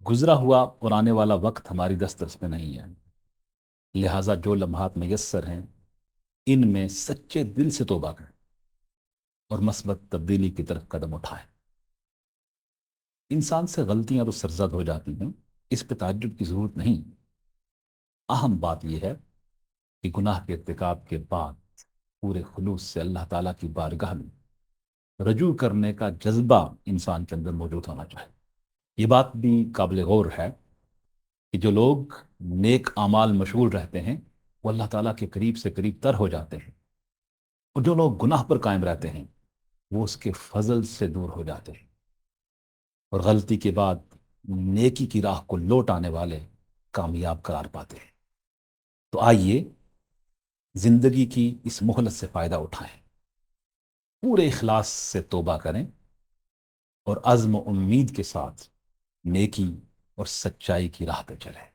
گزرا ہوا اور آنے والا وقت ہماری دسترس میں نہیں ہے، لہٰذا جو لمحات میسر ہیں ان میں سچے دل سے توبہ کریں اور مثبت تبدیلی کی طرف قدم اٹھائیں۔ انسان سے غلطیاں تو سرزد ہو جاتی ہیں، اس پہ تعجب کی ضرورت نہیں۔ اہم بات یہ ہے کہ گناہ کے ارتکاب کے بعد پورے خلوص سے اللہ تعالیٰ کی بارگاہ میں رجوع کرنے کا جذبہ انسان کے اندر موجود ہونا چاہیے۔ یہ بات بھی قابل غور ہے کہ جو لوگ نیک اعمال مشغول رہتے ہیں وہ اللہ تعالیٰ کے قریب سے قریب تر ہو جاتے ہیں، اور جو لوگ گناہ پر قائم رہتے ہیں وہ اس کے فضل سے دور ہو جاتے ہیں، اور غلطی کے بعد نیکی کی راہ کو لوٹ آنے والے کامیاب قرار پاتے ہیں۔ تو آئیے زندگی کی اس مہلت سے فائدہ اٹھائیں، پورے اخلاص سے توبہ کریں اور عزم و امید کے ساتھ نیکی اور سچائی کی راہ پہ چلیں۔